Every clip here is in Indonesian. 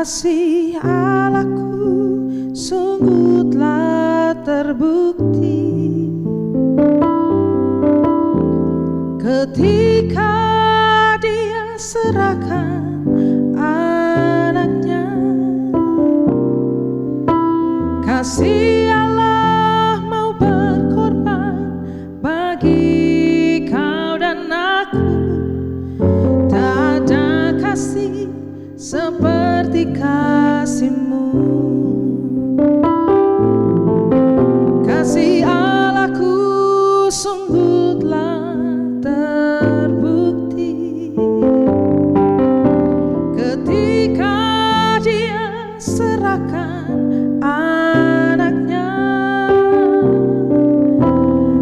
Kasih Allahku sungguh telah terbukti ketika Dia serahkan anaknya. Kasih Allah mau berkorban bagi kau dan aku. Tak ada kasih seperti kasih-Mu. Kasih Allahku sungguh telah terbukti ketika Dia serahkan anaknya.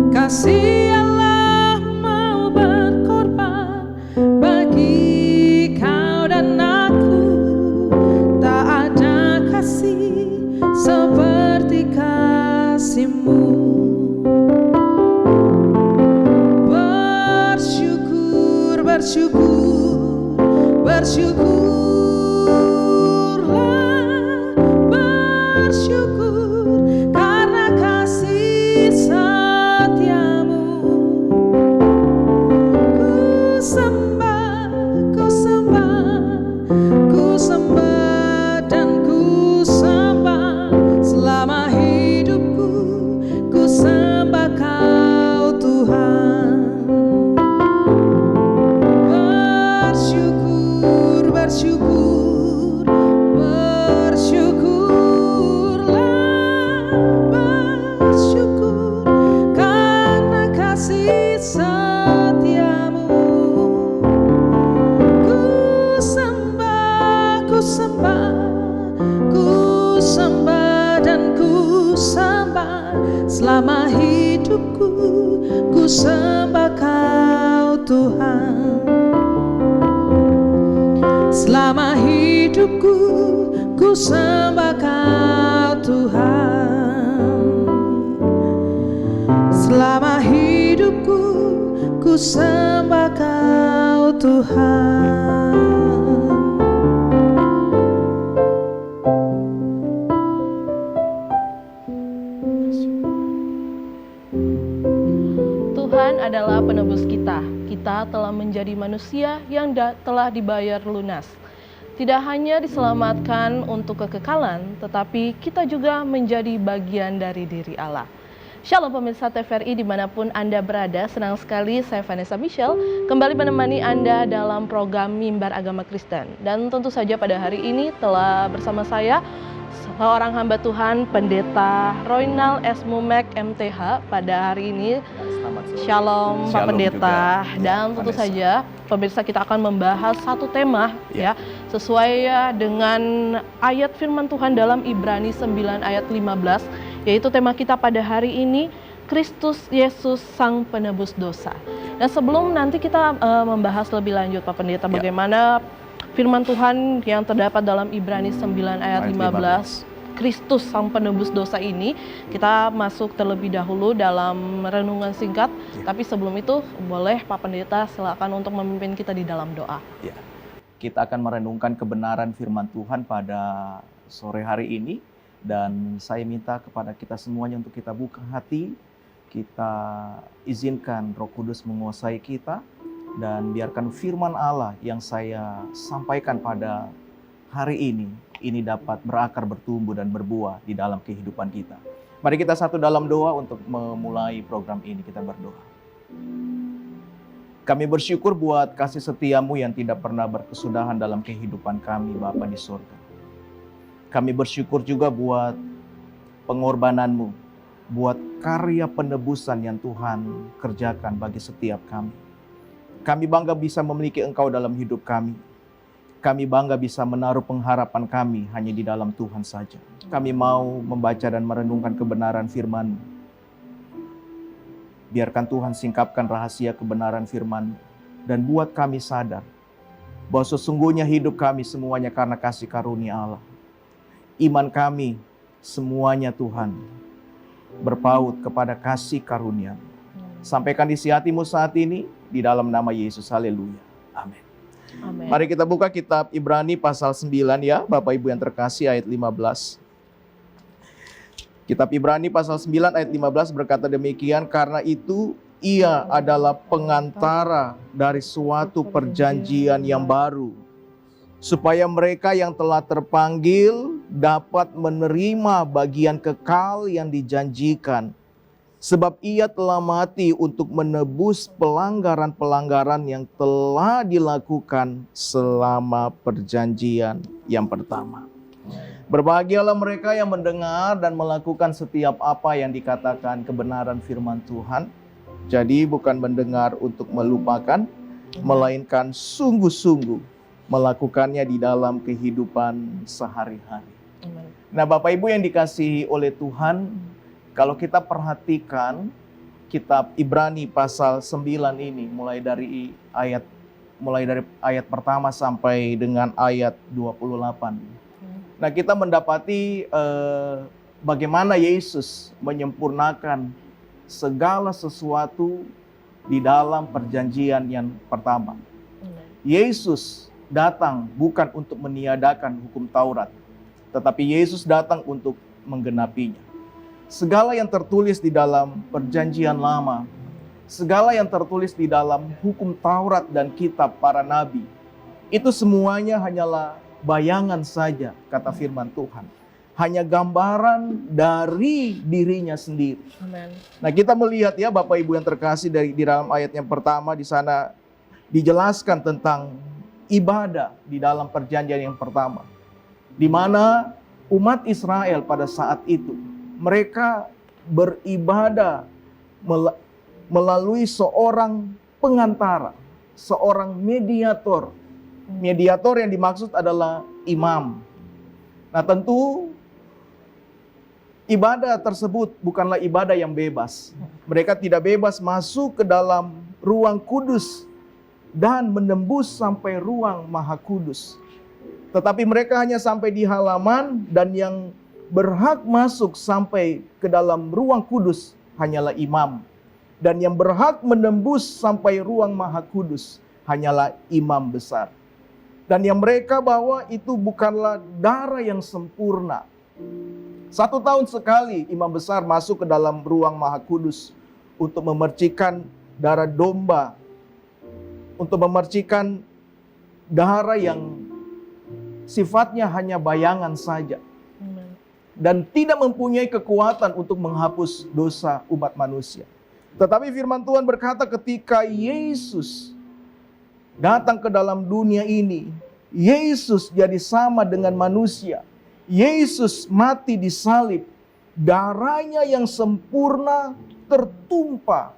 Kasih Allah mau berkorban bagi kau dan aku. Seperti kasih-Mu. Bersyukur, bersyukur, bersyukurlah, bersyukur karena kasih setia-Mu. Ku sembah, ku sembah, ku sembah dan ku sembah selama hidupku, ku sembah Kau Tuhan. Bersyukur, bersyukur, bersyukurlah, bersyukur karena kasih setia-Mu. Ku sembah, ku sembah, ku sembah dan ku sembah selama hidupku, ku sembah Kau Tuhan. Selama hidupku, ku sembah Kau Tuhan. Selama hidupku, ku sembah Kau Tuhan. Tuhan adalah penebus kita. Kita telah menjadi manusia yang telah dibayar lunas. Tidak hanya diselamatkan untuk kekekalan, tetapi kita juga menjadi bagian dari diri Allah. Shalom pemirsa TVRI dimanapun Anda berada, senang sekali saya Vanessa Michelle kembali menemani Anda dalam program Mimbar Agama Kristen. Dan tentu saja pada hari ini telah bersama saya seorang hamba Tuhan, Pendeta Roynal S. Mumek MTH pada hari ini. Shalom Pak Pendeta. Juga. Dan tentu saja pemirsa kita akan membahas satu tema ya sesuai dengan ayat firman Tuhan dalam Ibrani 9 ayat 15, yaitu tema kita pada hari ini, Kristus Yesus Sang Penebus Dosa. Dan sebelum nanti kita membahas lebih lanjut Pak Pendeta bagaimana firman Tuhan yang terdapat dalam Ibrani 9 ayat 15, Kristus Sang Penebus Dosa ini, kita masuk terlebih dahulu dalam renungan singkat. Tapi sebelum itu boleh Pak Pendeta silakan untuk memimpin kita di dalam doa. Kita akan merenungkan kebenaran firman Tuhan pada sore hari ini. Dan saya minta kepada kita semuanya untuk kita buka hati, kita izinkan Roh Kudus menguasai kita, dan biarkan firman Allah yang saya sampaikan pada hari ini dapat berakar, bertumbuh, dan berbuah di dalam kehidupan kita. Mari kita satu dalam doa untuk memulai program ini. Kita berdoa. Kami bersyukur buat kasih setia-Mu yang tidak pernah berkesudahan dalam kehidupan kami, Bapa di surga. Kami bersyukur juga buat pengorbanan-Mu, buat karya penebusan yang Tuhan kerjakan bagi setiap kami. Kami bangga bisa memiliki Engkau dalam hidup kami. Kami bangga bisa menaruh pengharapan kami hanya di dalam Tuhan saja. Kami mau membaca dan merenungkan kebenaran firman-Mu. Biarkan Tuhan singkapkan rahasia kebenaran firman-Mu dan buat kami sadar bahwa sesungguhnya hidup kami semuanya karena kasih karunia Allah. Iman kami semuanya Tuhan berpaut kepada kasih karunia. Sampaikan isi hati-Mu saat ini di dalam nama Yesus. Haleluya. Amin. Amin. Mari kita buka kitab Ibrani pasal 9 ya, Bapak Ibu yang terkasih, ayat 15. Kitab Ibrani pasal 9 ayat 15 berkata demikian, karena itu ia adalah pengantara dari suatu perjanjian yang baru, supaya mereka yang telah terpanggil dapat menerima bagian kekal yang dijanjikan. Sebab ia telah mati untuk menebus pelanggaran-pelanggaran yang telah dilakukan selama perjanjian yang pertama. Berbahagialah mereka yang mendengar dan melakukan setiap apa yang dikatakan kebenaran firman Tuhan. Jadi bukan mendengar untuk melupakan, melainkan sungguh-sungguh melakukannya di dalam kehidupan sehari-hari. Nah, Bapak Ibu yang dikasihi oleh Tuhan, kalau kita perhatikan kitab Ibrani pasal 9 ini mulai dari ayat pertama sampai dengan ayat 28. Nah, kita mendapati bagaimana Yesus menyempurnakan segala sesuatu di dalam perjanjian yang pertama. Yesus datang bukan untuk meniadakan hukum Taurat, tetapi Yesus datang untuk menggenapinya. Segala yang tertulis di dalam perjanjian lama, segala yang tertulis di dalam hukum Taurat dan kitab para nabi, itu semuanya hanyalah bayangan saja, kata firman Tuhan. Hanya gambaran dari dirinya sendiri. Amen. Nah, kita melihat ya Bapak Ibu yang terkasih, di dalam ayat yang pertama di sana dijelaskan tentang ibadah di dalam perjanjian yang pertama, di mana umat Israel pada saat itu mereka beribadah melalui seorang pengantara, seorang mediator. Mediator yang dimaksud adalah imam. Nah, tentu ibadah tersebut bukanlah ibadah yang bebas. Mereka tidak bebas masuk ke dalam ruang kudus dan menembus sampai ruang maha kudus. Tetapi mereka hanya sampai di halaman, dan yang berhak masuk sampai ke dalam ruang kudus hanyalah imam. Dan yang berhak menembus sampai ruang maha kudus hanyalah imam besar. Dan yang mereka bawa itu bukanlah darah yang sempurna. 1 tahun sekali imam besar masuk ke dalam ruang maha kudus untuk memercikan darah domba, untuk memercikan darah yang sifatnya hanya bayangan saja dan tidak mempunyai kekuatan untuk menghapus dosa umat manusia. Tetapi firman Tuhan berkata ketika Yesus datang ke dalam dunia ini, Yesus jadi sama dengan manusia. Yesus mati di salib, darahnya yang sempurna tertumpah.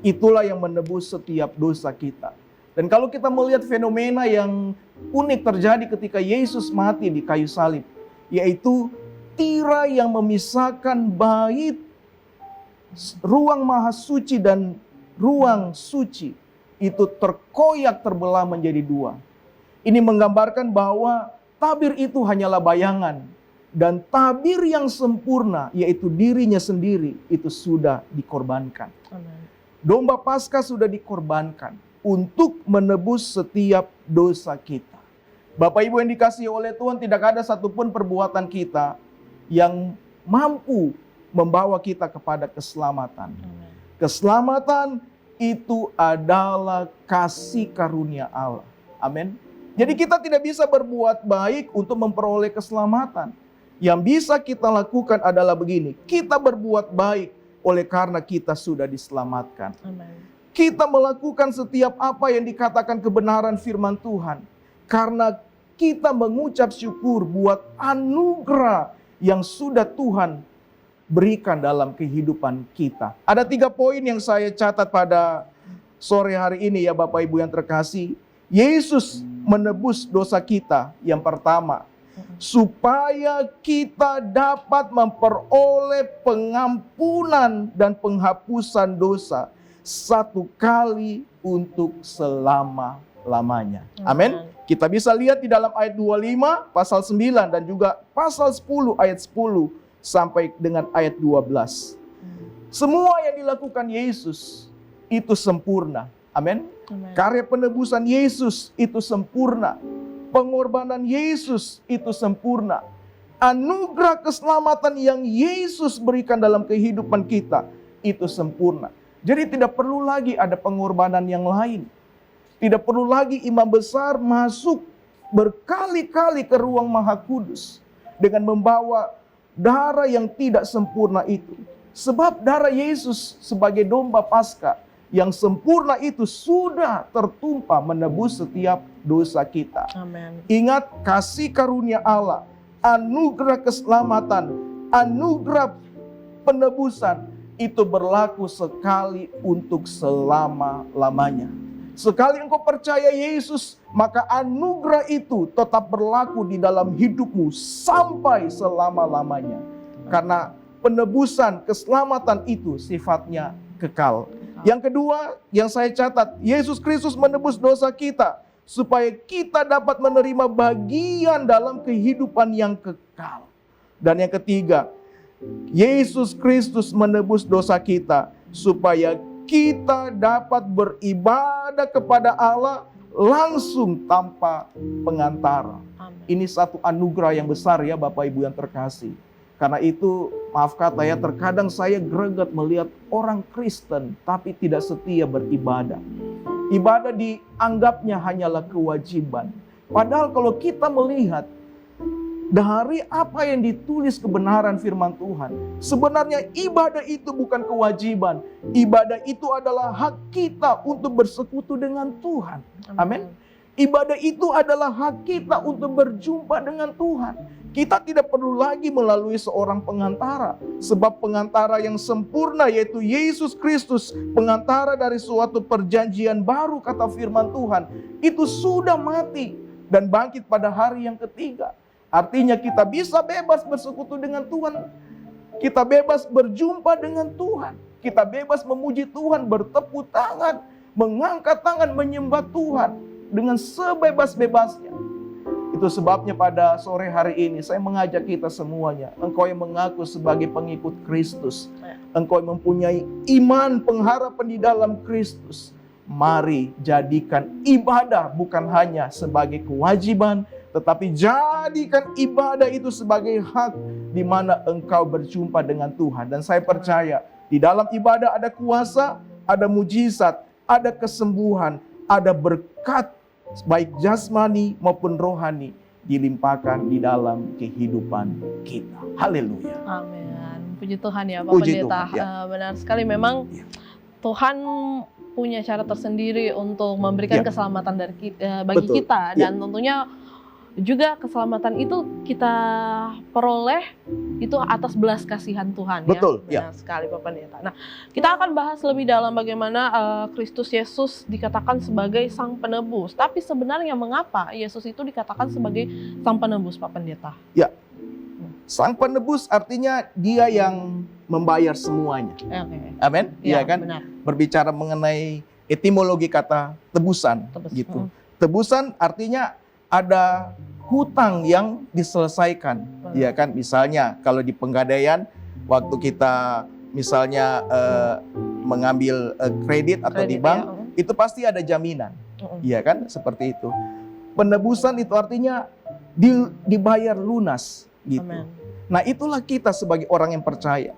Itulah yang menebus setiap dosa kita. Dan kalau kita melihat fenomena yang unik terjadi ketika Yesus mati di kayu salib, yaitu tirai yang memisahkan bait ruang maha suci dan ruang suci itu terkoyak terbelah menjadi dua. Ini menggambarkan bahwa tabir itu hanyalah bayangan, dan tabir yang sempurna yaitu dirinya sendiri itu sudah dikorbankan. Amen. Domba Paskah sudah dikorbankan untuk menebus setiap dosa kita. Bapak Ibu yang dikasihi oleh Tuhan, tidak ada satupun perbuatan kita yang mampu membawa kita kepada keselamatan. Amen. Keselamatan itu adalah kasih karunia Allah. Amin. Jadi kita tidak bisa berbuat baik untuk memperoleh keselamatan. Yang bisa kita lakukan adalah begini, kita berbuat baik oleh karena kita sudah diselamatkan. Amen. Kita melakukan setiap apa yang dikatakan kebenaran firman Tuhan karena kita mengucap syukur buat anugerah yang sudah Tuhan berikan dalam kehidupan kita. Ada 3 poin yang saya catat pada sore hari ini ya Bapak Ibu yang terkasih, Yesus menebus dosa kita yang pertama, supaya kita dapat memperoleh pengampunan dan penghapusan dosa satu kali untuk selama-lamanya. Amin. Kita bisa lihat di dalam ayat 25, pasal 9 dan juga pasal 10 ayat 10 sampai dengan ayat 12. Semua yang dilakukan Yesus itu sempurna. Amin. Karya penebusan Yesus itu sempurna. Pengorbanan Yesus itu sempurna. Anugerah keselamatan yang Yesus berikan dalam kehidupan kita itu sempurna. Jadi tidak perlu lagi ada pengorbanan yang lain. Tidak perlu lagi imam besar masuk berkali-kali ke ruang Maha Kudus dengan membawa darah yang tidak sempurna itu. Sebab darah Yesus sebagai domba Paskah yang sempurna itu sudah tertumpah menebus setiap dosa kita. Amin. Ingat, kasih karunia Allah, anugerah keselamatan, anugerah penebusan itu berlaku sekali untuk selama-lamanya. Sekali engkau percaya Yesus, maka anugerah itu tetap berlaku di dalam hidupmu sampai selama-lamanya. Karena penebusan, keselamatan itu sifatnya kekal. Yang kedua, yang saya catat, Yesus Kristus menebus dosa kita supaya kita dapat menerima bagian dalam kehidupan yang kekal. Dan yang ketiga, Yesus Kristus menebus dosa kita supaya kita dapat beribadah kepada Allah langsung tanpa pengantara. Ini satu anugerah yang besar ya Bapak Ibu yang terkasih. Karena itu, maaf kata ya, terkadang saya greget melihat orang Kristen tapi tidak setia beribadah. Ibadah dianggapnya hanyalah kewajiban. Padahal kalau kita melihat dari apa yang ditulis kebenaran firman Tuhan, sebenarnya ibadah itu bukan kewajiban. Ibadah itu adalah hak kita untuk bersekutu dengan Tuhan. Amin. Ibadah itu adalah hak kita untuk berjumpa dengan Tuhan. Kita tidak perlu lagi melalui seorang pengantara. Sebab pengantara yang sempurna yaitu Yesus Kristus, pengantara dari suatu perjanjian baru kata firman Tuhan, itu sudah mati dan bangkit pada hari yang ketiga. Artinya kita bisa bebas bersekutu dengan Tuhan. Kita bebas berjumpa dengan Tuhan. Kita bebas memuji Tuhan, bertepuk tangan, mengangkat tangan, menyembah Tuhan dengan sebebas-bebasnya. Itu sebabnya pada sore hari ini saya mengajak kita semuanya, engkau yang mengaku sebagai pengikut Kristus, engkau yang mempunyai iman pengharapan di dalam Kristus, mari jadikan ibadah bukan hanya sebagai kewajiban, tetapi jadikan ibadah itu sebagai hak di mana engkau berjumpa dengan Tuhan. Dan saya percaya di dalam ibadah ada kuasa, ada mujizat, ada kesembuhan, ada berkat baik jasmani maupun rohani dilimpahkan di dalam kehidupan kita. Haleluya. Amin. Puji Tuhan ya Pak Puji Pendeta. Tuhan, ya. Benar sekali, memang Tuhan punya cara tersendiri untuk memberikan keselamatan bagi Betul. kita, dan tentunya juga keselamatan itu kita peroleh itu atas belas kasihan Tuhan. Betul, ya. Benar sekali Pak Pendeta. Nah, kita akan bahas lebih dalam bagaimana Kristus Yesus dikatakan sebagai Sang Penebus. Tapi sebenarnya mengapa Yesus itu dikatakan sebagai Sang Penebus, Pak Pendeta? Ya, Sang Penebus artinya Dia yang membayar semuanya. Amin. Iya kan? Benar. Berbicara mengenai etimologi kata tebusan, gitu. Tebusan artinya ada hutang yang diselesaikan, ya kan? Misalnya kalau di Penggadaian, waktu kita misalnya mengambil kredit atau di bank, itu pasti ada jaminan, ya kan? Seperti itu. Penebusan itu artinya dibayar lunas, gitu. Amen. Nah, itulah kita sebagai orang yang percaya.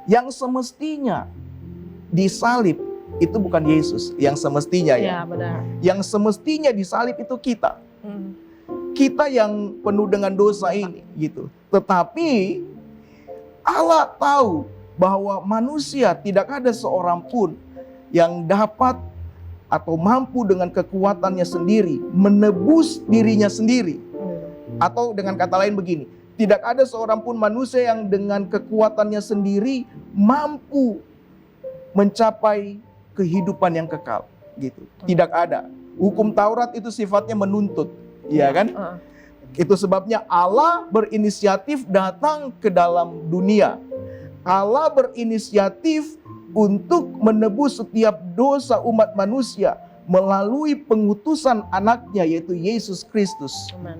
Yang semestinya disalib itu bukan Yesus, yang semestinya ya. Benar. Yang semestinya disalib itu kita. Kita yang penuh dengan dosa ini, gitu. Tetapi Allah tahu bahwa manusia tidak ada seorang pun yang dapat atau mampu dengan kekuatannya sendiri menebus dirinya sendiri. Atau dengan kata lain begini, tidak ada seorang pun manusia yang dengan kekuatannya sendiri mampu mencapai kehidupan yang kekal, gitu. Tidak ada. Hukum Taurat itu sifatnya menuntut, ya kan? Itu sebabnya Allah berinisiatif datang ke dalam dunia. Allah berinisiatif untuk menebus setiap dosa umat manusia melalui pengutusan anaknya yaitu Yesus Kristus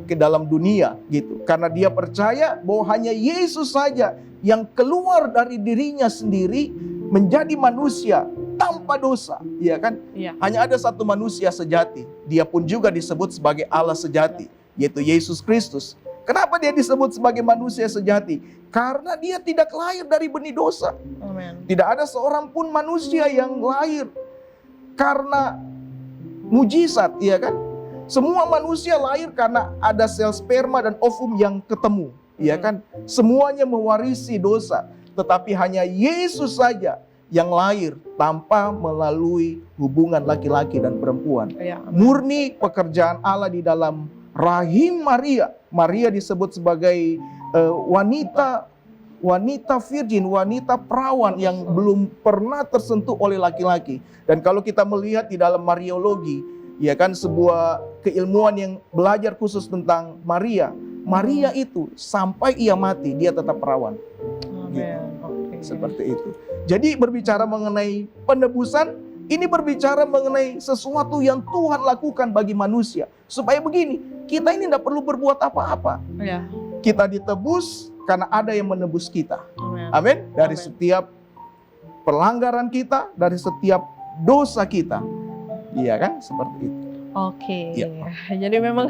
ke dalam dunia, gitu. Karena dia percaya bahwa hanya Yesus saja yang keluar dari dirinya sendiri menjadi manusia tanpa dosa, ya kan? Hanya ada satu manusia sejati, dia pun juga disebut sebagai Allah sejati, yaitu Yesus Kristus. Kenapa dia disebut sebagai manusia sejati? Karena dia tidak lahir dari benih dosa. Tidak ada seorang pun manusia yang lahir karena mujizat, ya kan? Semua manusia lahir karena ada sel sperma dan ovum yang ketemu, ya kan? Semuanya mewarisi dosa, tetapi hanya Yesus saja yang lahir tanpa melalui hubungan laki-laki dan perempuan. Murni pekerjaan Allah di dalam rahim Maria. Maria disebut sebagai wanita virgin, wanita perawan yang belum pernah tersentuh oleh laki-laki. Dan kalau kita melihat di dalam Mariologi, ya kan, sebuah keilmuan yang belajar khusus tentang Maria. Maria itu sampai ia mati dia tetap perawan. Seperti itu. Jadi berbicara mengenai penebusan, ini berbicara mengenai sesuatu yang Tuhan lakukan bagi manusia. Supaya begini, kita ini tidak perlu berbuat apa-apa. Kita ditebus karena ada yang menebus kita. Amin. Dari setiap pelanggaran kita, dari setiap dosa kita. Iya kan? Seperti itu. Jadi memang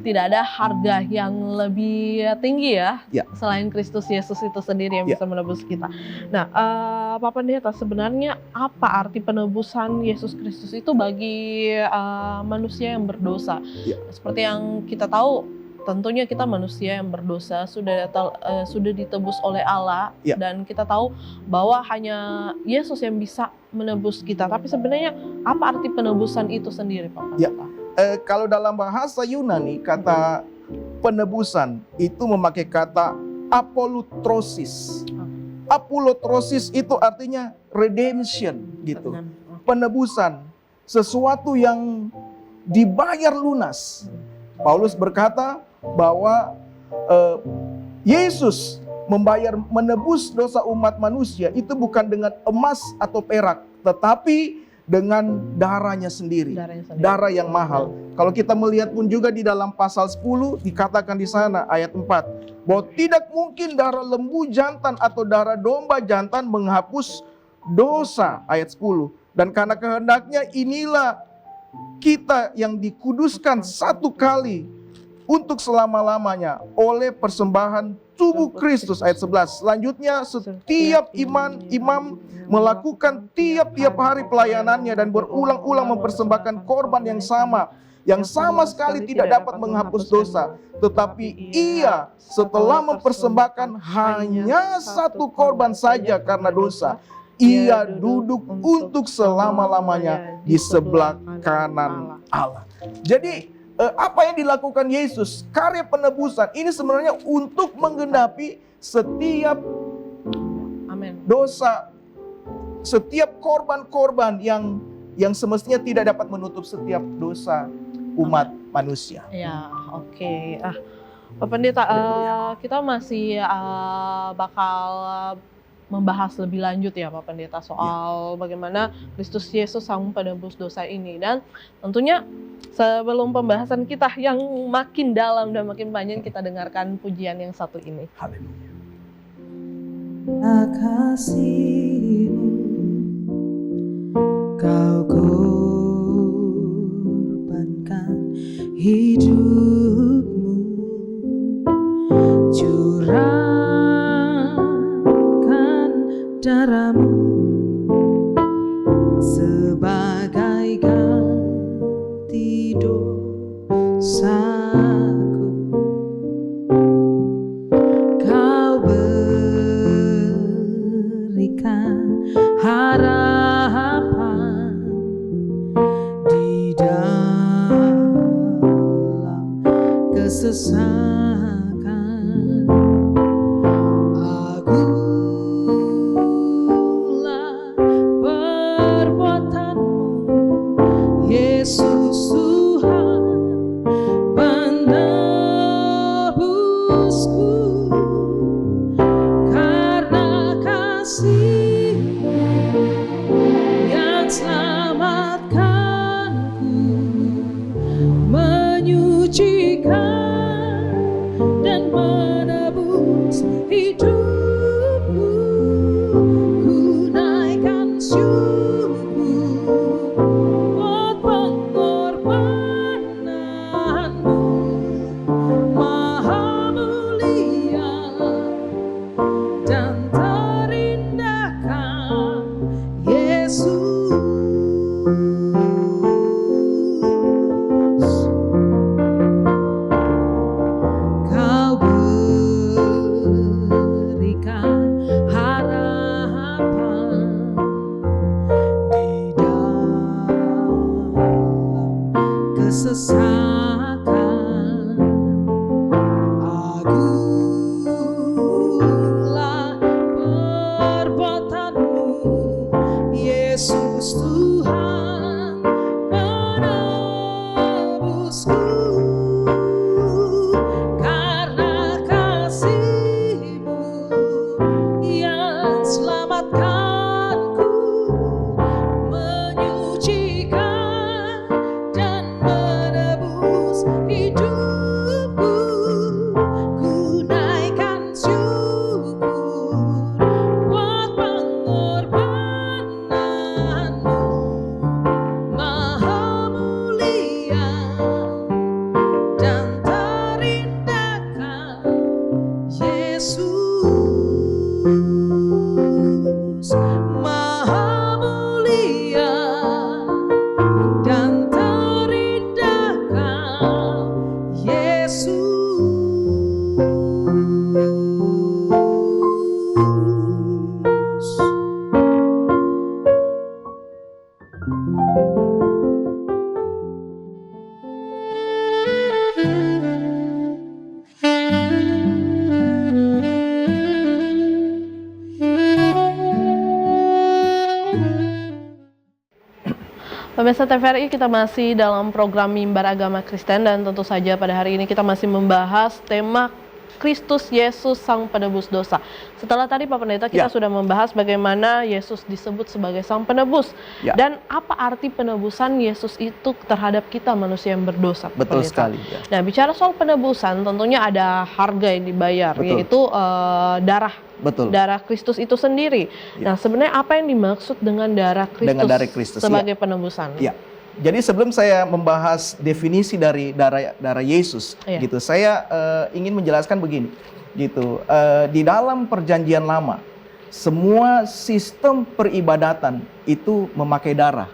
tidak ada harga yang lebih tinggi ya, selain Kristus Yesus itu sendiri yang bisa menebus kita. Nah, Pak Pendeta, sebenarnya apa arti penebusan Yesus Kristus itu bagi manusia yang berdosa? Seperti yang kita tahu, tentunya kita manusia yang berdosa sudah ditebus oleh Allah, dan kita tahu bahwa hanya Yesus yang bisa menebus kita. Tapi sebenarnya apa arti penebusan itu sendiri, Pak? Kalau dalam bahasa Yunani, kata penebusan itu memakai kata apolutrosis. Apolutrosis itu artinya redemption, gitu. Penebusan, sesuatu yang dibayar lunas. Paulus berkata bahwa Yesus menebus dosa umat manusia itu bukan dengan emas atau perak, tetapi dengan darahnya sendiri. Darah yang mahal. Kalau kita melihat pun juga di dalam pasal 10 dikatakan di sana ayat 4 bahwa tidak mungkin darah lembu jantan atau darah domba jantan menghapus dosa, ayat 10. Dan karena kehendaknya inilah kita yang dikuduskan satu kali untuk selama-lamanya oleh persembahan tubuh Kristus, ayat 11. Selanjutnya, setiap imam melakukan tiap-tiap hari pelayanannya dan berulang-ulang mempersembahkan korban yang sama sekali tidak dapat menghapus dosa. Tetapi ia setelah mempersembahkan hanya satu korban saja karena dosa, ia duduk untuk selama-lamanya di sebelah kanan Allah. Jadi apa yang dilakukan Yesus, karya penebusan ini sebenarnya untuk menggenapi setiap dosa, setiap korban-korban yang semestinya tidak dapat menutup setiap dosa umat manusia. Pak Pendeta, kita masih bakal membahas lebih lanjut ya Pak Pendeta soal bagaimana Kristus Yesus sang penebus dosa ini. Dan tentunya sebelum pembahasan kita yang makin dalam dan makin panjang, kita dengarkan pujian yang satu ini. Haleluya. Kasih-Mu Kau korbankan hidupmu, curahkan darahmu sebagai ganti dosaku. Kau berikan harapan di dalam kesesakan. Akulah kesesakan. Agunglah perbuatanmu, Yesus Tuhan penebusku. Karena kasih-Mu yang selamatkanku, menyucikan dan menebus hidupku. Ku naikkan syukur buat pengorbananmu, Maha mulia dan terindah Yesus. Maha mulia dan terindah Yesus. Pemirsa TVRI, kita masih dalam program Mimbar Agama Kristen dan tentu saja pada hari ini kita masih membahas tema Kristus Yesus Sang Penebus Dosa. Setelah tadi Pak Pendeta kita sudah membahas bagaimana Yesus disebut sebagai Sang Penebus dan apa arti penebusan Yesus itu terhadap kita manusia yang berdosa. Betul Pendeta. sekali. Nah, bicara soal penebusan tentunya ada harga yang dibayar, yaitu darah. Darah Kristus itu sendiri. Nah, sebenarnya apa yang dimaksud dengan darah Kristus, sebagai penebusan? Jadi sebelum saya membahas definisi dari darah Yesus, gitu, saya ingin menjelaskan begini, gitu. Di dalam Perjanjian Lama, semua sistem peribadatan itu memakai darah.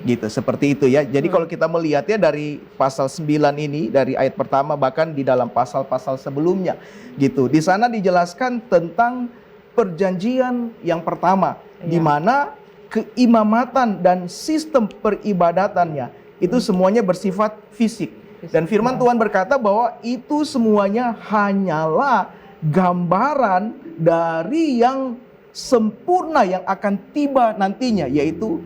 Gitu, seperti itu ya. Jadi kalau kita melihat ya dari pasal 9 ini, dari ayat pertama bahkan di dalam pasal-pasal sebelumnya, gitu. Di sana dijelaskan tentang perjanjian yang pertama, di mana keimamatan dan sistem peribadatannya itu semuanya bersifat fisik. Dan firman Tuhan berkata bahwa itu semuanya hanyalah gambaran dari yang sempurna yang akan tiba nantinya, yaitu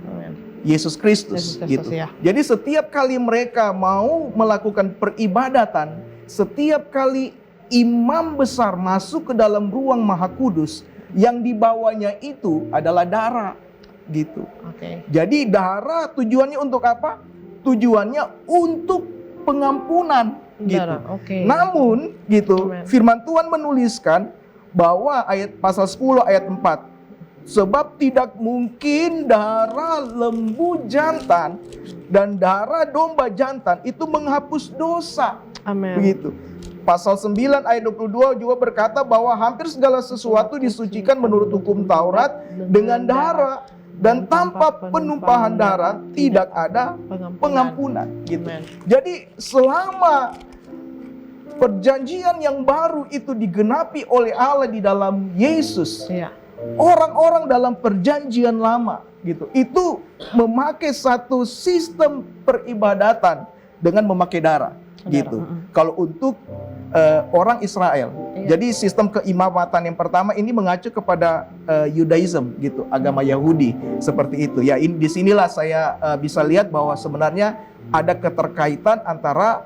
Yesus Kristus, gitu. Jadi setiap kali mereka mau melakukan peribadatan, setiap kali imam besar masuk ke dalam ruang Maha Kudus, yang dibawanya itu adalah darah, gitu. Jadi darah tujuannya untuk apa? Tujuannya untuk pengampunan, gitu. Namun, gitu, firman Tuhan menuliskan bahwa pasal 10 ayat 4, sebab tidak mungkin darah lembu jantan dan darah domba jantan itu menghapus dosa. Begitu. Pasal 9 ayat 22 juga berkata bahwa hampir segala sesuatu disucikan menurut hukum Taurat dengan darah, dan tanpa penumpahan darah tidak ada pengampunan. Gitu. Jadi selama perjanjian yang baru itu digenapi oleh Allah di dalam Yesus, orang-orang dalam perjanjian lama, gitu, itu memakai satu sistem peribadatan dengan memakai darah, gitu. Kalau untuk orang Israel, jadi sistem keimamatan yang pertama ini mengacu kepada Yudaism, gitu, agama Yahudi, seperti itu. Ya, disinilah saya bisa lihat bahwa sebenarnya ada keterkaitan antara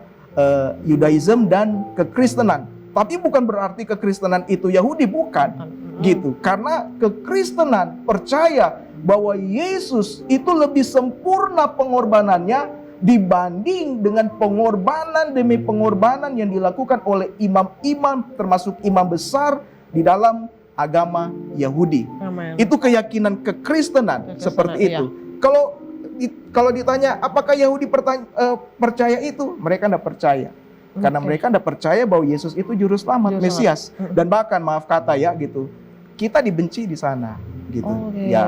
Yudaism dan kekristenan. Tapi bukan berarti kekristenan itu Yahudi, bukan. Gitu, karena kekristenan percaya bahwa Yesus itu lebih sempurna pengorbanannya dibanding dengan pengorbanan demi pengorbanan yang dilakukan oleh imam-imam, termasuk imam besar di dalam agama Yahudi. Itu keyakinan kekristenan seperti itu. Kalau ditanya apakah Yahudi percaya itu, mereka tidak percaya. Karena mereka tidak percaya bahwa Yesus itu juru selamat, Mesias. Dan bahkan maaf kata ya, gitu, kita dibenci di sana, gitu. Ya,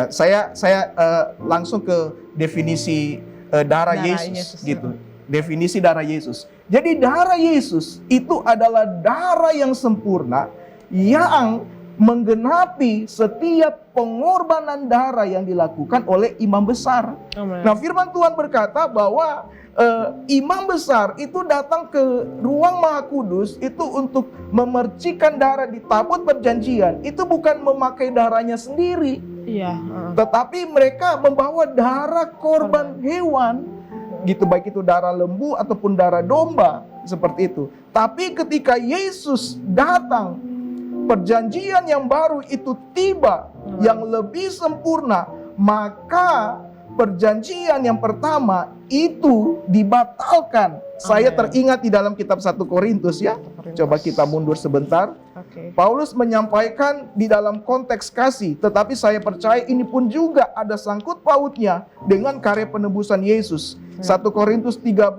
saya langsung ke definisi darah Yesus, gitu. Definisi darah Yesus. Jadi darah Yesus itu adalah darah yang sempurna yang menggenapi setiap pengorbanan darah yang dilakukan oleh imam besar. Amin. Nah, firman Tuhan berkata bahwa imam besar itu datang ke ruang Maha Kudus itu untuk memercikan darah di tabut perjanjian. Itu bukan memakai darahnya sendiri, Iya. tetapi mereka membawa darah korban hewan, gitu, baik itu darah lembu ataupun darah domba, seperti itu. Tapi ketika Yesus datang, perjanjian yang baru itu tiba, yang lebih sempurna, maka perjanjian yang pertama itu dibatalkan. Saya teringat di dalam kitab 1 Korintus ya. Coba kita mundur sebentar. Oke. Paulus menyampaikan di dalam konteks kasih, tetapi saya percaya ini pun juga ada sangkut pautnya dengan karya penebusan Yesus. 1 Korintus 13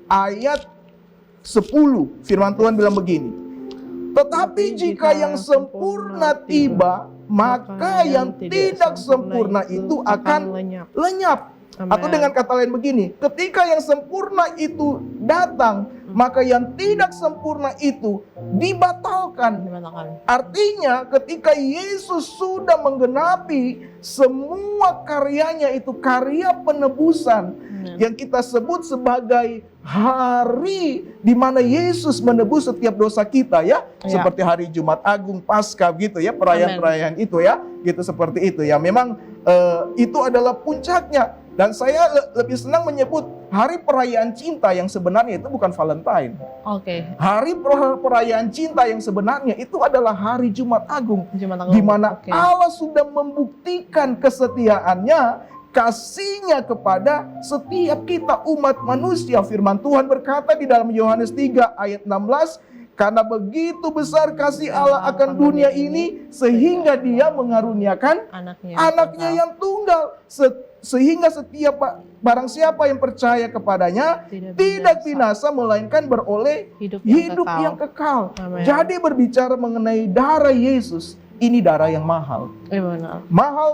ayat 10, firman Tuhan bilang begini. Tetapi jika yang sempurna tiba, maka yang tidak sempurna itu akan lenyap. Atau dengan kata lain begini, ketika yang sempurna itu datang, maka yang tidak sempurna itu dibatalkan. Artinya ketika Yesus sudah menggenapi semua karyanya, itu karya penebusan yang kita sebut sebagai hari di mana Yesus menebus setiap dosa kita ya. Seperti hari Jumat Agung, Paskah gitu ya, perayaan-perayaan itu ya, gitu seperti itu ya. Memang itu adalah puncaknya. Dan saya lebih senang menyebut hari perayaan cinta yang sebenarnya itu bukan Valentine. Oke. Hari perayaan cinta yang sebenarnya itu adalah hari Jumat Agung. Di mana Allah sudah membuktikan kesetiaannya, kasihnya kepada setiap kita umat manusia. Firman Tuhan berkata di dalam Yohanes 3 ayat 16, karena begitu besar kasih Allah akan dunia ini, sehingga Dia mengaruniakan anaknya yang tunggal. Sehingga setiap barang siapa yang percaya kepadanya tidak binasa, melainkan beroleh hidup yang kekal. Jadi berbicara mengenai darah Yesus, ini darah yang mahal.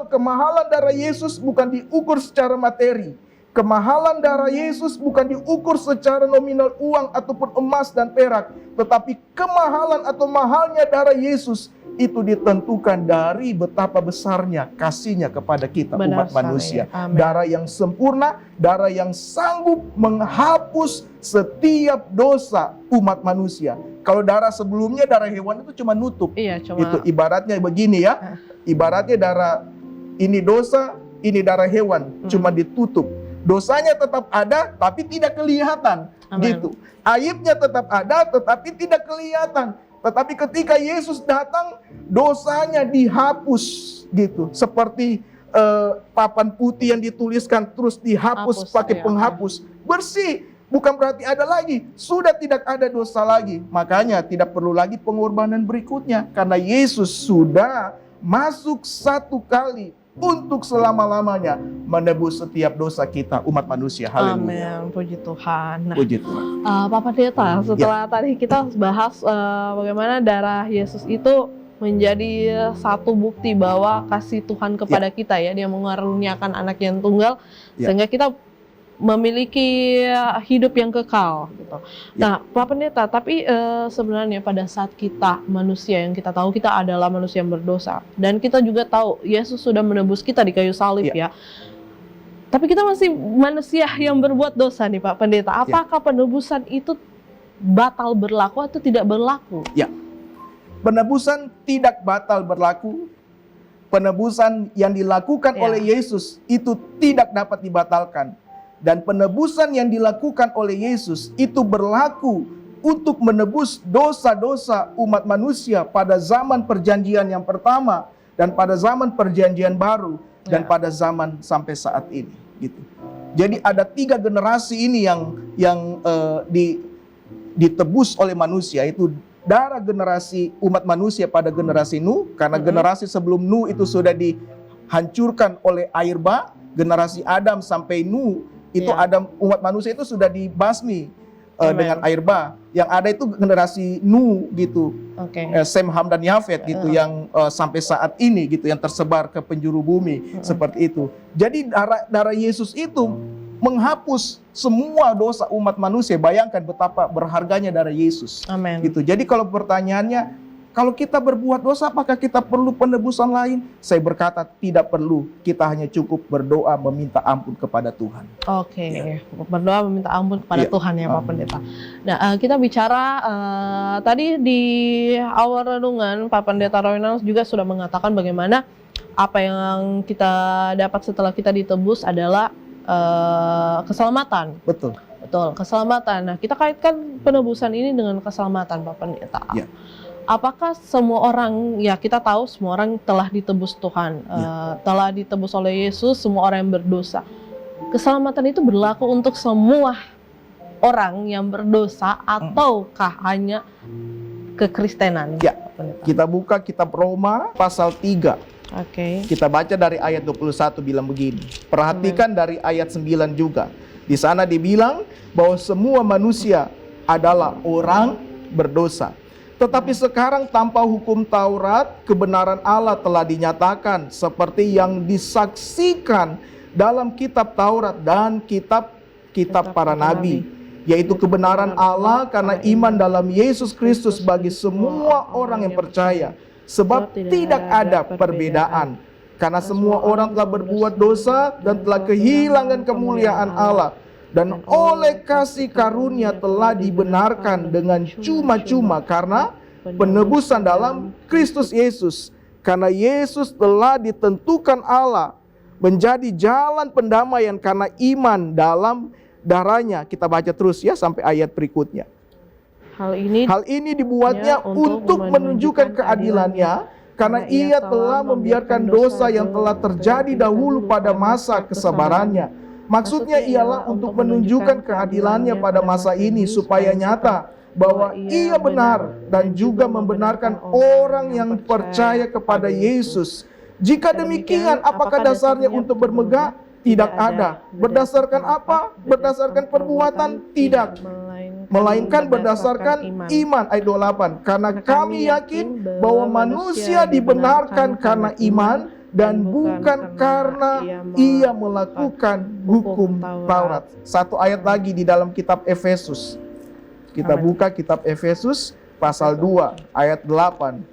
Kemahalan darah Yesus bukan diukur secara materi. Kemahalan darah Yesus bukan diukur secara nominal uang ataupun emas dan perak. Tetapi kemahalan atau mahalnya darah Yesus itu ditentukan dari betapa besarnya kasihnya kepada kita umat manusia. Darah yang sempurna, darah yang sanggup menghapus setiap dosa umat manusia. Kalau darah sebelumnya, darah hewan itu cuma nutup. Itu ibaratnya begini ya. Ibaratnya darah ini dosa, ini darah hewan, cuma ditutup. Dosanya tetap ada tapi tidak kelihatan. Gitu. Aibnya tetap ada tetapi tidak kelihatan. Tetapi ketika Yesus datang, dosanya dihapus gitu. Seperti papan putih yang dituliskan terus dihapus pakai penghapus. Bersih, bukan berarti ada lagi. Sudah tidak ada dosa lagi. Makanya tidak perlu lagi pengorbanan berikutnya. Karena Yesus sudah masuk satu kali untuk selama-lamanya menebus setiap dosa kita umat manusia. Haleluya. Amin, puji Tuhan. Puji Tuhan. Pak Pendeta, setelah tadi kita bahas bagaimana darah Yesus itu menjadi satu bukti bahwa kasih Tuhan kepada kita ya, Dia mengaruniakan anak yang tunggal sehingga kita memiliki hidup yang kekal gitu. Nah, Pak Pendeta, tapi sebenarnya pada saat kita manusia yang kita tahu kita adalah manusia yang berdosa dan kita juga tahu Yesus sudah menebus kita di kayu salib ya. Tapi kita masih manusia yang berbuat dosa nih Pak Pendeta. Apakah penebusan itu batal berlaku atau tidak berlaku? Ya. Penebusan tidak batal berlaku. Penebusan yang dilakukan oleh Yesus itu tidak dapat dibatalkan. Dan penebusan yang dilakukan oleh Yesus itu berlaku untuk menebus dosa-dosa umat manusia pada zaman perjanjian yang pertama dan pada zaman perjanjian baru dan pada zaman sampai saat ini gitu. Jadi ada 3 generasi ini yang ditebus oleh manusia, itu darah generasi umat manusia pada generasi Nuh, karena generasi sebelum Nuh itu sudah dihancurkan oleh air bah. Generasi Adam sampai Nuh itu Adam, umat manusia itu sudah dibasmi dengan air bah. Yang ada itu generasi Nuh gitu, Sem, Ham dan Yafet gitu, yang sampai saat ini gitu, yang tersebar ke penjuru bumi seperti itu. Jadi darah Yesus itu menghapus semua dosa umat manusia. Bayangkan betapa berharganya darah Yesus. Gitu. Jadi kalau pertanyaannya, Kalau kita berbuat dosa, apakah kita perlu penebusan lain? Saya berkata tidak perlu. Kita hanya cukup berdoa meminta ampun kepada Tuhan. Oke, berdoa meminta ampun kepada Iya. Tuhan ya Pak Pendeta. Nah, kita bicara tadi di awal renungan Pak Pendeta Roynal juga sudah mengatakan bagaimana apa yang kita dapat setelah kita ditebus adalah keselamatan. Betul. Betul, keselamatan. Nah, kita kaitkan penebusan ini dengan keselamatan Pak Pendeta. Iya. Apakah semua orang, ya kita tahu semua orang telah ditebus Tuhan, telah ditebus oleh Yesus, semua orang yang berdosa. Keselamatan itu berlaku untuk semua orang yang berdosa ataukah hanya kekristenan? Ya, kita buka kitab Roma pasal 3. Oke. Kita baca dari ayat 21 bilang begini. Perhatikan dari ayat 9 juga. Di sana dibilang bahwa semua manusia adalah orang berdosa. Tetapi sekarang tanpa hukum Taurat, kebenaran Allah telah dinyatakan seperti yang disaksikan dalam kitab Taurat dan kitab para nabi, yaitu kebenaran Allah karena iman dalam Yesus Kristus bagi semua orang yang percaya. Sebab tidak ada perbedaan, karena semua orang telah berbuat dosa dan telah kehilangan kemuliaan Allah, dan oleh kasih karunia telah dibenarkan dengan cuma-cuma karena penebusan dalam Kristus Yesus. Karena Yesus telah ditentukan Allah menjadi jalan pendamaian karena iman dalam darahnya. Kita baca terus ya sampai ayat berikutnya. Hal ini dibuatnya untuk menunjukkan keadilannya, karena ia telah membiarkan dosa yang telah terjadi dahulu pada masa kesabarannya. Maksudnya ialah untuk menunjukkan keadilannya pada masa ini supaya nyata bahwa ia benar dan juga membenarkan orang yang percaya kepada Yesus. Jika demikian, apakah dasarnya untuk bermegah? Tidak ada. Berdasarkan apa? Berdasarkan perbuatan? Tidak. Melainkan berdasarkan iman. Ayat 28. Karena kami yakin bahwa manusia dibenarkan karena iman dan bukan karena ia melakukan hukum Taurat. Satu ayat lagi di dalam kitab Efesus. Kita buka kitab Efesus pasal 2 ayat 8.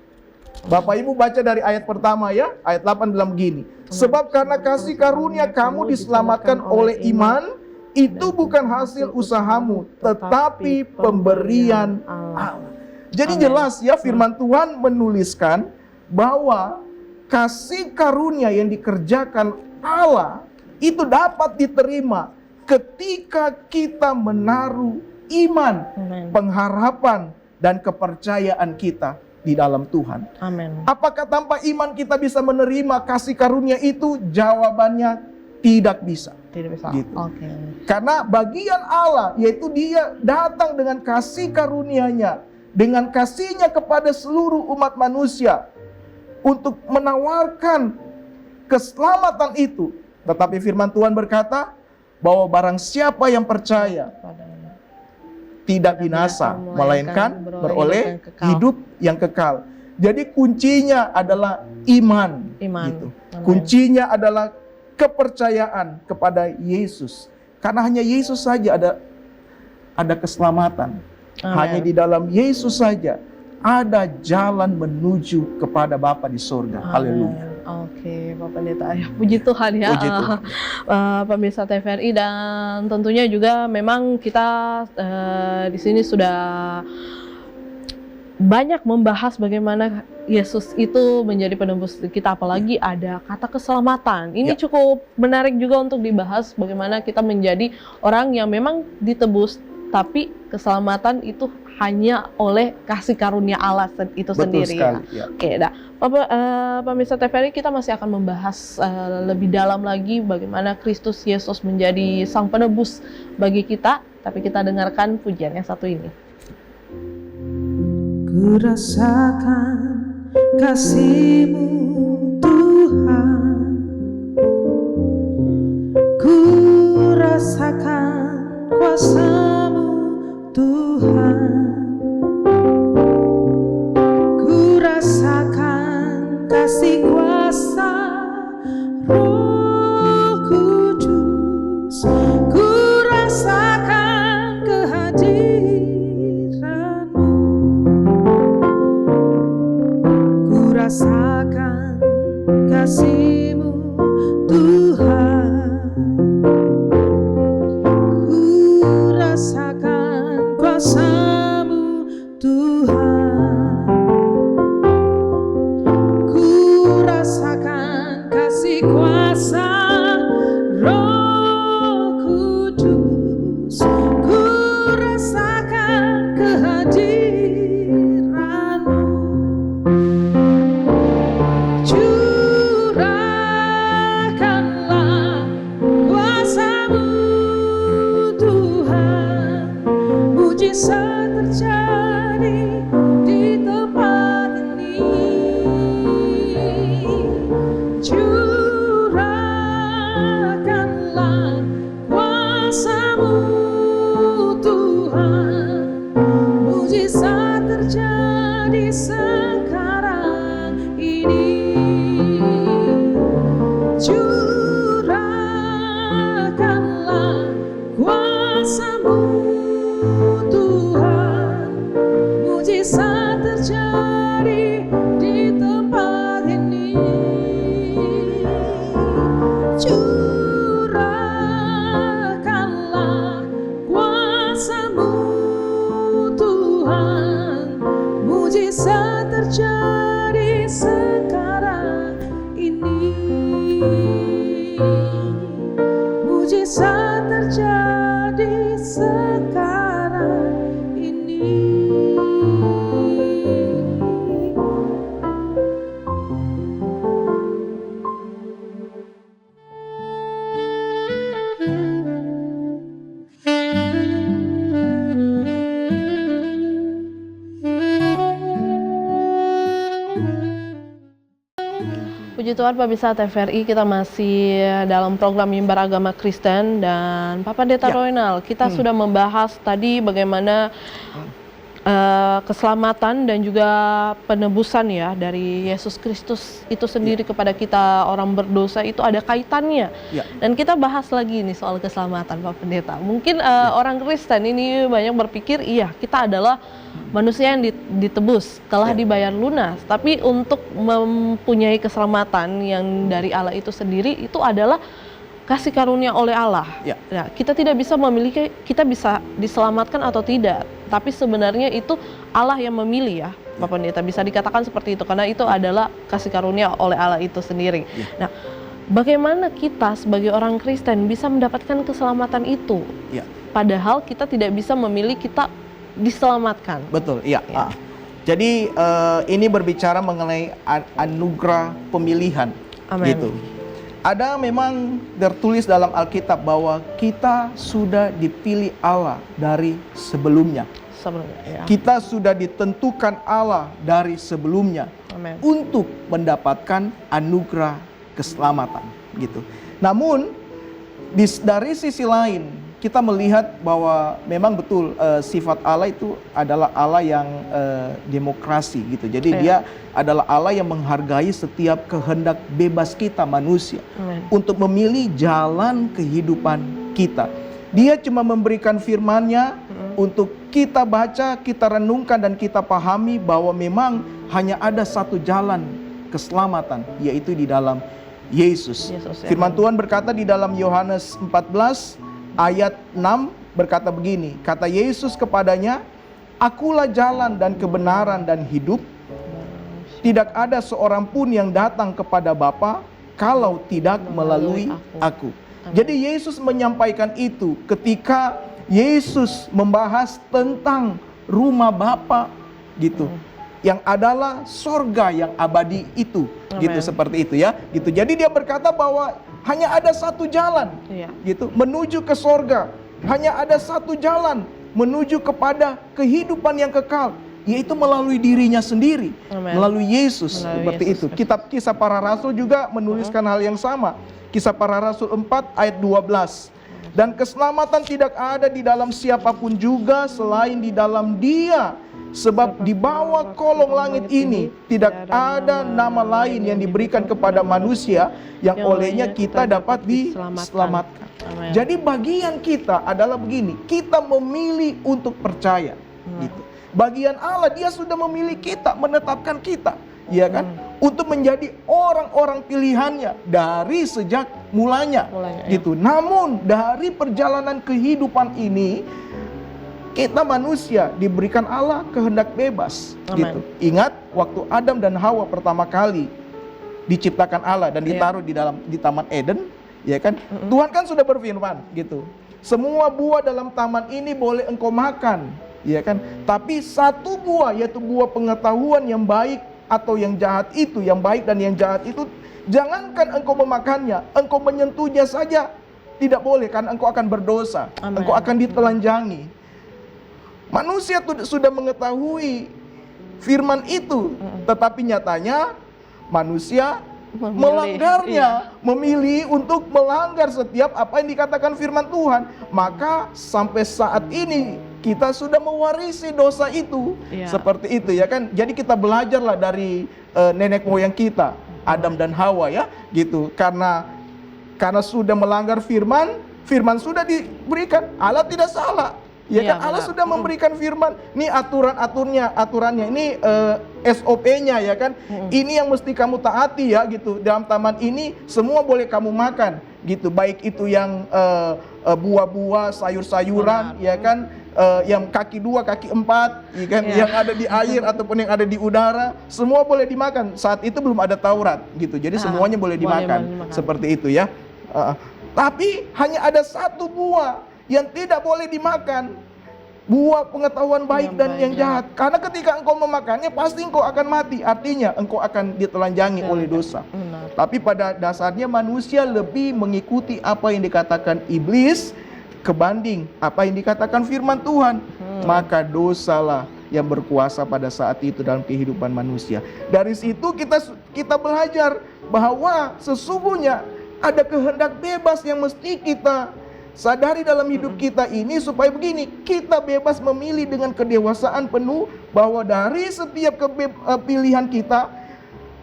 Bapak Ibu baca dari ayat pertama ya. Ayat 8 bilang begini. Sebab karena kasih karunia kamu diselamatkan oleh iman, itu bukan hasil usahamu, tetapi pemberian Allah. Jadi jelas ya, firman Tuhan menuliskan bahwa kasih karunia yang dikerjakan Allah itu dapat diterima ketika kita menaruh iman, pengharapan, dan kepercayaan kita di dalam Tuhan. Amin. Apakah tanpa iman kita bisa menerima kasih karunia itu? Jawabannya tidak bisa. Tidak bisa. Gitu. Oke. Karena bagian Allah, yaitu Dia datang dengan kasih karunia-Nya, dengan kasih-Nya kepada seluruh umat manusia untuk menawarkan keselamatan itu. Tetapi firman Tuhan berkata bahwa barang siapa yang percaya tidak binasa, melainkan beroleh hidup yang kekal. Jadi kuncinya adalah iman. Gitu. Kuncinya adalah kepercayaan kepada Yesus. Karena hanya Yesus saja ada keselamatan. Amen. Hanya di dalam Yesus saja ada jalan menuju kepada Bapa di surga. Haleluya. Oke, Pak Pendeta. Ya, puji Tuhan ya. Puji Tuhan. Pemirsa TVRI, dan tentunya juga memang kita di sini sudah banyak membahas bagaimana Yesus itu menjadi penebus kita, apalagi ada kata keselamatan. Ini cukup menarik juga untuk dibahas bagaimana kita menjadi orang yang memang ditebus, tapi keselamatan itu hanya oleh kasih karunia Allah itu sendiri. Sekali, ya. Oke, dah. Pemirsa TVRI, kita masih akan membahas lebih dalam lagi bagaimana Kristus Yesus menjadi sang penebus bagi kita, tapi kita dengarkan pujian yang satu ini. Ku rasakan kasih-Mu Tuhan, ku rasakan kuasa-Mu Tuhan, ku rasakan kasih kuasa Roh Kudus, ku rasakan kehadiran-Mu. kuasa-Mu Tuhan. Ku rasakan kasih kuasa Roh Kudus, ku rasakan kehadiran-Mu. Curahkanlah kuasa-Mu Tuhan, mujizat terjadi di tempat ini. Curahkanlah kuasa-Mu Tuhan, mujizat terjadi sekarang ini. Curahkanlah kuasa-Mu Tuhan, mujizat terjadi di tempat ini. Curahkanlah kuasa-Mu Tuhan, mujizat terjadi sekarang ini. Mujizat terjadi sekarang ini. Puji Tuhan pemirsa TVRI, kita masih dalam program Mimbar Agama Kristen dan Pak Pendeta Ya. Roynal. Kita sudah membahas tadi bagaimana keselamatan dan juga penebusan ya dari Yesus Kristus itu sendiri kepada kita orang berdosa itu ada kaitannya. Ya. Dan kita bahas lagi nih soal keselamatan Pak Pendeta. Mungkin orang Kristen ini banyak berpikir iya kita adalah manusia yang ditebus, telah dibayar lunas. Tapi untuk mempunyai keselamatan yang dari Allah itu sendiri itu adalah kasih karunia oleh Allah. Ya. Nah, kita tidak bisa memiliki, kita bisa diselamatkan atau tidak. Tapi sebenarnya itu Allah yang memilih ya, Pak Pendeta. Bisa dikatakan seperti itu karena itu adalah kasih karunia oleh Allah itu sendiri. Ya. Nah, bagaimana kita sebagai orang Kristen bisa mendapatkan keselamatan itu? Ya. Padahal kita tidak bisa memilih kita diselamatkan. Betul, iya. Ya. Jadi ini berbicara mengenai anugerah pemilihan, Amin. gitu. Ada memang tertulis dalam Alkitab bahwa kita sudah dipilih Allah dari sebelumnya. Sebenarnya, ya. Kita sudah ditentukan Allah dari sebelumnya Amin. untuk mendapatkan anugerah keselamatan, gitu. Namun dari sisi lain kita melihat bahwa memang betul sifat Allah itu adalah Allah yang demokrasi gitu. Jadi dia adalah Allah yang menghargai setiap kehendak bebas kita manusia. Amin. Untuk memilih jalan kehidupan kita. Dia cuma memberikan firman-Nya untuk kita baca, kita renungkan dan kita pahami bahwa memang hanya ada satu jalan keselamatan, yaitu di dalam Yesus. Yesus, ya. Firman Tuhan berkata di dalam Yohanes 14 ayat 6 berkata begini, kata Yesus kepadanya, "Akulah jalan dan kebenaran dan hidup. Tidak ada seorang pun yang datang kepada Bapa kalau tidak melalui aku." Jadi Yesus menyampaikan itu ketika Yesus membahas tentang rumah Bapa gitu. Yang adalah sorga yang abadi itu. Amen. Gitu, seperti itu ya. Gitu. Jadi dia berkata bahwa hanya ada satu jalan gitu menuju ke sorga. Hanya ada satu jalan menuju kepada kehidupan yang kekal, yaitu melalui dirinya sendiri. Amen. Melalui Yesus. Melalui Seperti Yesus itu. Kitab Kisah Para Rasul juga menuliskan hal yang sama. Kisah Para Rasul 4 ayat 12. Dan keselamatan tidak ada di dalam siapapun juga selain di dalam Dia. Sebab di bawah kolong langit ini tidak ada nama lain yang diberikan kepada manusia yang olehnya kita dapat diselamatkan. Amen. Jadi bagian kita adalah begini, kita memilih untuk percaya. Gitu. Bagian Allah, Dia sudah memilih kita, menetapkan kita, ya kan, untuk menjadi orang-orang pilihannya dari sejak mulanya, gitu. Namun dari perjalanan kehidupan ini, Kita manusia diberikan Allah kehendak bebas. Amin. Gitu. Ingat waktu Adam dan Hawa pertama kali diciptakan Allah dan ditaruh di Taman Eden, ya kan? Tuhan kan sudah berfirman gitu. Semua buah dalam taman ini boleh engkau makan, ya kan? Tapi satu buah, yaitu buah pengetahuan yang baik atau yang jahat itu, yang baik dan yang jahat itu, jangankan engkau memakannya, engkau menyentuhnya saja tidak boleh, karena engkau akan berdosa. Amen. Engkau akan ditelanjangi. Manusia sudah mengetahui firman itu, tetapi nyatanya manusia melanggarnya, memilih untuk melanggar setiap apa yang dikatakan firman Tuhan. Maka sampai saat ini kita sudah mewarisi dosa itu. Seperti itu ya kan. Jadi kita belajarlah dari nenek moyang kita, Adam dan Hawa ya, gitu. Karena sudah melanggar firman, firman sudah diberikan. Allah tidak salah. Ya kan, Allah sudah memberikan firman, ini aturannya, ini SOP-nya ya kan. Ini yang mesti kamu taati ya gitu. Dalam taman ini semua boleh kamu makan gitu. Baik itu yang buah-buah, sayur-sayuran ya kan, yang kaki 2, kaki 4 ya kan, yang ada di air ataupun yang ada di udara, semua boleh dimakan. Saat itu belum ada Taurat gitu. Jadi semuanya boleh dimakan. Seperti itu ya. Tapi hanya ada satu buah yang tidak boleh dimakan, buah pengetahuan baik dan yang jahat. Karena ketika engkau memakannya pasti engkau akan mati. Artinya engkau akan ditelanjangi oleh dosa. Tapi pada dasarnya manusia lebih mengikuti apa yang dikatakan iblis kebanding apa yang dikatakan firman Tuhan. Maka dosalah yang berkuasa pada saat itu dalam kehidupan manusia. Dari situ kita belajar bahwa sesungguhnya ada kehendak bebas yang mesti kita sadari dalam hidup kita ini, supaya begini, kita bebas memilih dengan kedewasaan penuh bahwa dari setiap pilihan kita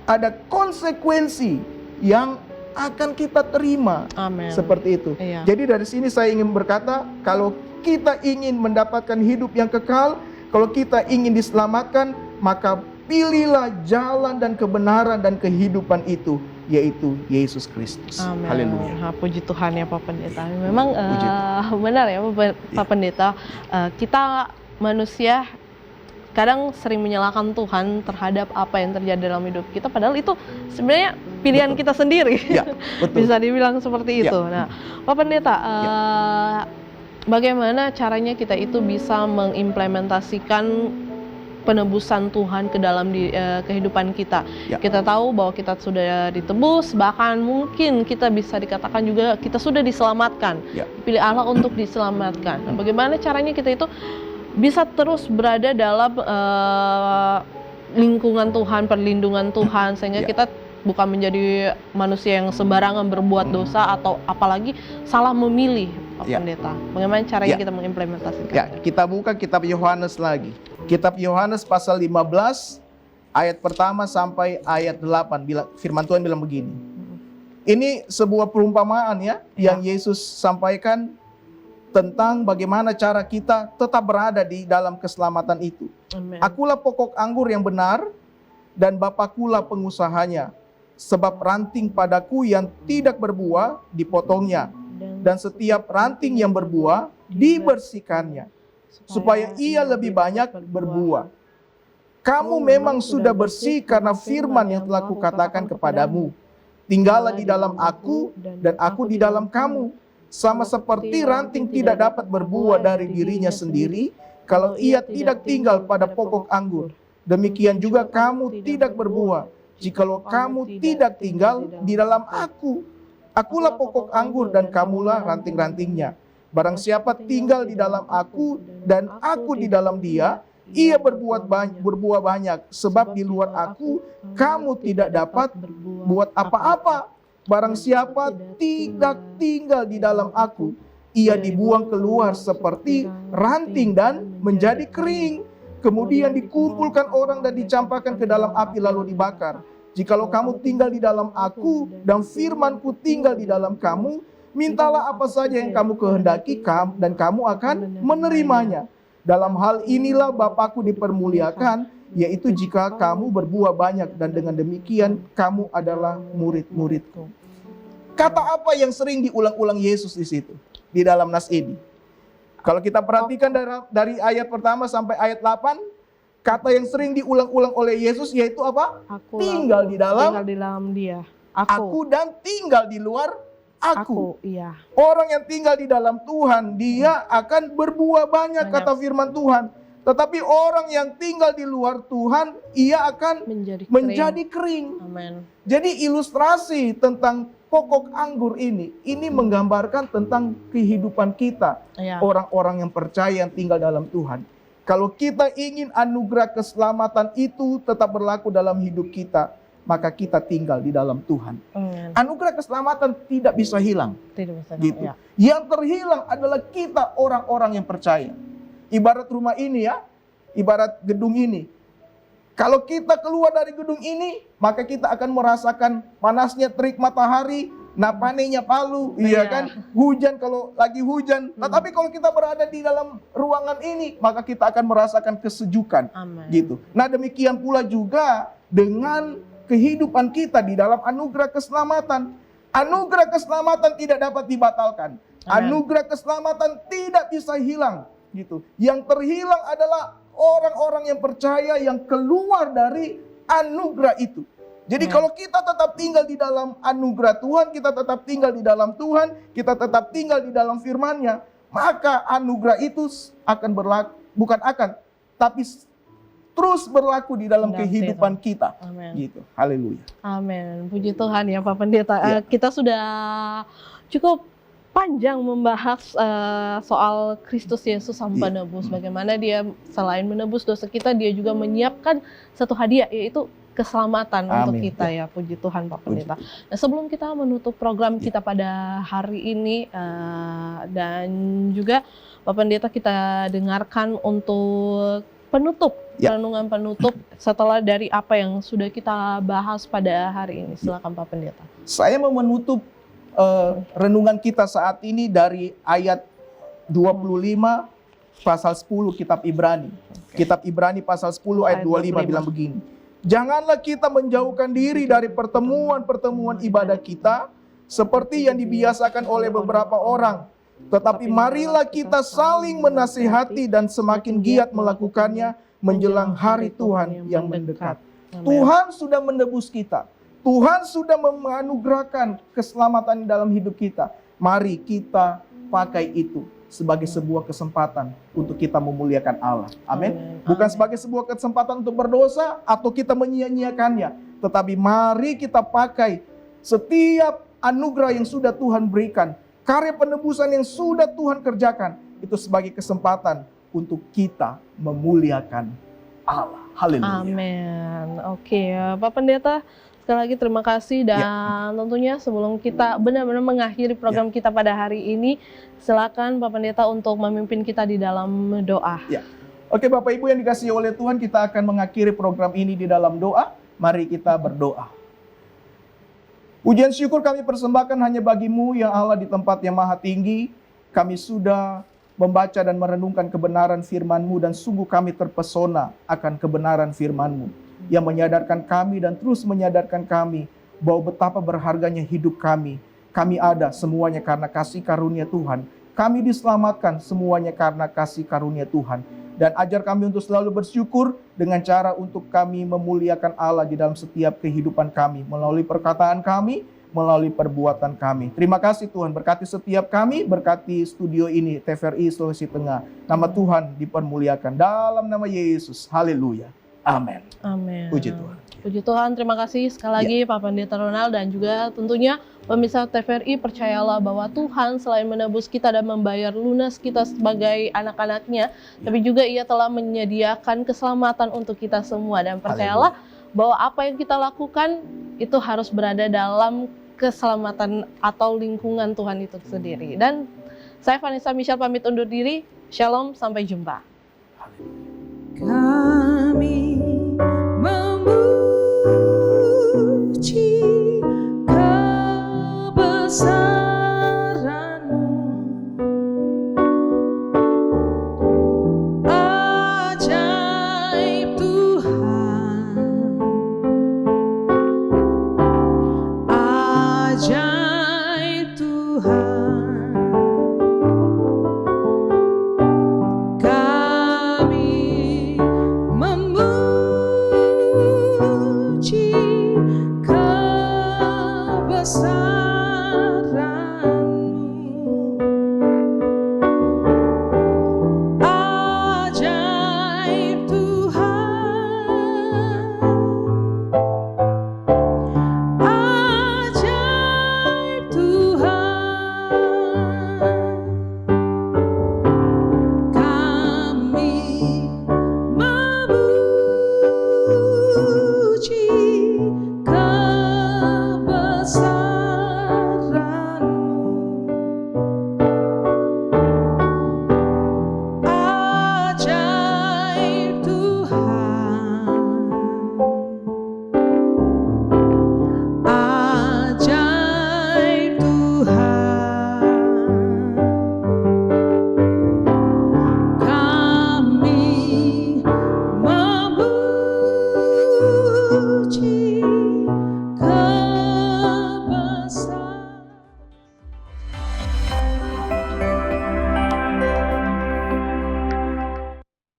ada konsekuensi yang akan kita terima. Amen. Seperti itu. Jadi dari sini saya ingin berkata, kalau kita ingin mendapatkan hidup yang kekal, kalau kita ingin diselamatkan, maka pilihlah jalan dan kebenaran dan kehidupan itu, yaitu Yesus Kristus. Haleluya. Puji Tuhan ya Pak Pendeta. Memang benar ya Pak Pendeta, kita manusia kadang sering menyalahkan Tuhan terhadap apa yang terjadi dalam hidup kita, padahal itu sebenarnya pilihan kita sendiri. Bisa dibilang seperti itu. Nah, Pak Pendeta, bagaimana caranya kita itu bisa mengimplementasikan penebusan Tuhan ke dalam kehidupan kita. Kita tahu bahwa kita sudah ditebus, bahkan mungkin kita bisa dikatakan juga kita sudah diselamatkan. Pilih Allah untuk diselamatkan. Nah, bagaimana caranya kita itu bisa terus berada dalam lingkungan Tuhan, perlindungan Tuhan, sehingga kita bukan menjadi manusia yang sembarangan berbuat dosa atau apalagi salah memilih, Pak Pendeta. Bagaimana caranya kita mengimplementasikan? Kita buka kitab Yohanes lagi. Kitab Yohanes pasal 15 ayat pertama sampai ayat 8, firman Tuhan bilang begini. Ini sebuah perumpamaan ya, yang Yesus sampaikan tentang bagaimana cara kita tetap berada di dalam keselamatan itu. Akulah pokok anggur yang benar dan Bapakulah pengusahanya. Sebab ranting padaku yang tidak berbuah dipotongnya, dan setiap ranting yang berbuah dibersihkannya, supaya ia lebih banyak berbuah. Kamu memang sudah bersih karena firman yang telah kukatakan kepadamu. Tinggallah di dalam aku dan aku di dalam kamu. Sama seperti ranting tidak dapat berbuah dari dirinya sendiri kalau ia tidak tinggal pada pokok anggur. Demikian juga kamu tidak berbuah jikalau kamu tidak tinggal di dalam aku. Akulah pokok anggur dan kamulah ranting-rantingnya. Barang siapa tinggal di dalam aku dan aku di dalam dia, ia berbuah banyak. Sebab di luar aku kamu tidak dapat buat apa-apa. Barang siapa tidak tinggal di dalam aku, ia dibuang keluar seperti ranting dan menjadi kering. Kemudian dikumpulkan orang dan dicampakkan ke dalam api lalu dibakar. Jikalau kamu tinggal di dalam aku dan firmanku tinggal di dalam kamu, mintalah apa saja yang kamu kehendaki dan kamu akan menerimanya. Dalam hal inilah Bapakku dipermuliakan, yaitu jika kamu berbuah banyak, dan dengan demikian kamu adalah murid-muridku. Kata apa yang sering diulang-ulang Yesus di situ, di dalam nas ini? Kalau kita perhatikan dari ayat pertama sampai ayat 8, kata yang sering diulang-ulang oleh Yesus yaitu apa? Aku Tinggal di dalam tinggal di dalam Dia. aku dan tinggal di luar aku. Iya. Orang yang tinggal di dalam Tuhan, dia akan berbuah banyak, kata firman Tuhan. Tetapi orang yang tinggal di luar Tuhan, ia akan menjadi kering. Amin. Jadi ilustrasi tentang pokok anggur ini menggambarkan tentang kehidupan kita. Iya. Orang-orang yang percaya yang tinggal dalam Tuhan. Kalau kita ingin anugerah keselamatan itu tetap berlaku dalam hidup kita, maka kita tinggal di dalam Tuhan. Amin. Anugerah keselamatan tidak bisa hilang. Tidak bisa Gitu. ya. Yang terhilang adalah kita orang-orang yang percaya. Ibarat rumah ini ya, ibarat gedung ini. Kalau kita keluar dari gedung ini, maka kita akan merasakan panasnya terik matahari, napanenya palu, iya kan? Hujan kalau lagi hujan. Tetapi kalau kita berada di dalam ruangan ini, maka kita akan merasakan kesejukan. Amin. Gitu. Nah, demikian pula juga dengan kehidupan kita di dalam anugerah keselamatan. Anugerah keselamatan tidak dapat dibatalkan. Anugerah keselamatan tidak bisa hilang. Gitu. Yang terhilang adalah orang-orang yang percaya yang keluar dari anugerah itu. Jadi kalau kita tetap tinggal di dalam anugerah Tuhan, kita tetap tinggal di dalam Tuhan, kita tetap tinggal di dalam firman-Nya, maka anugerah itu akan berlaku, bukan akan, tapi terus berlaku di dalam kehidupan kita. Amin. Gitu. Haleluya. Amin. Puji Tuhan ya Pak Pendeta. Ya. Kita sudah cukup panjang membahas soal Kristus Yesus sang penebus. Bagaimana Dia selain menebus dosa kita, Dia juga menyiapkan satu hadiah, yaitu keselamatan untuk kita ya. Puji Tuhan Pak Pendeta. Nah, sebelum kita menutup program kita pada hari ini, dan juga Pak Pendeta kita dengarkan untuk penutup, renungan penutup setelah dari apa yang sudah kita bahas pada hari ini. Silakan Pak Pendeta. Saya mau menutup renungan kita saat ini dari ayat 25 pasal 10 kitab Ibrani. Kitab Ibrani pasal 10 ayat 25 bilang begini. Janganlah kita menjauhkan diri dari pertemuan-pertemuan ibadah kita seperti yang dibiasakan oleh beberapa orang. Tetapi marilah kita saling menasihati dan semakin giat melakukannya menjelang hari Tuhan yang mendekat. Tuhan sudah menebus kita. Tuhan sudah menganugerahkan keselamatan dalam hidup kita. Mari kita pakai itu sebagai sebuah kesempatan untuk kita memuliakan Allah. Amin. Bukan sebagai sebuah kesempatan untuk berdosa atau kita menyia-nyiakannya. Tetapi mari kita pakai setiap anugerah yang sudah Tuhan berikan. Karya penebusan yang sudah Tuhan kerjakan. Itu sebagai kesempatan untuk kita memuliakan Allah. Haleluya. Amin. Oke, Pak Pendeta, sekali lagi terima kasih, dan tentunya sebelum kita benar-benar mengakhiri program kita pada hari ini, silakan Pak Pendeta untuk memimpin kita di dalam doa. Oke, Bapak Ibu yang dikasihi oleh Tuhan, kita akan mengakhiri program ini di dalam doa. Mari kita berdoa. Pujian syukur kami persembahkan hanya bagi-Mu ya Allah di tempat yang maha tinggi. Kami sudah membaca dan merenungkan kebenaran firman-Mu, dan sungguh kami terpesona akan kebenaran firman-Mu yang menyadarkan kami dan terus menyadarkan kami bahwa betapa berharganya hidup kami. Kami ada semuanya karena kasih karunia Tuhan. Kami diselamatkan semuanya karena kasih karunia Tuhan. Dan ajar kami untuk selalu bersyukur dengan cara untuk kami memuliakan Allah di dalam setiap kehidupan kami, melalui perkataan kami, melalui perbuatan kami. Terima kasih Tuhan, berkati setiap kami, berkati studio ini, TVRI Sulawesi Tengah. Nama Tuhan dipermuliakan dalam nama Yesus. Haleluya. Amin. Amin. Puji Tuhan. Puji Tuhan, terima kasih sekali lagi Pak Pendeta Ronald, dan juga tentunya pemirsa TVRI, percayalah bahwa Tuhan selain menebus kita dan membayar lunas kita sebagai anak-anaknya, tapi juga Ia telah menyediakan keselamatan untuk kita semua. Dan percayalah bahwa apa yang kita lakukan itu harus berada dalam keselamatan atau lingkungan Tuhan itu sendiri. Dan saya Vanessa Michelle pamit undur diri. Shalom, sampai jumpa. Haleluya.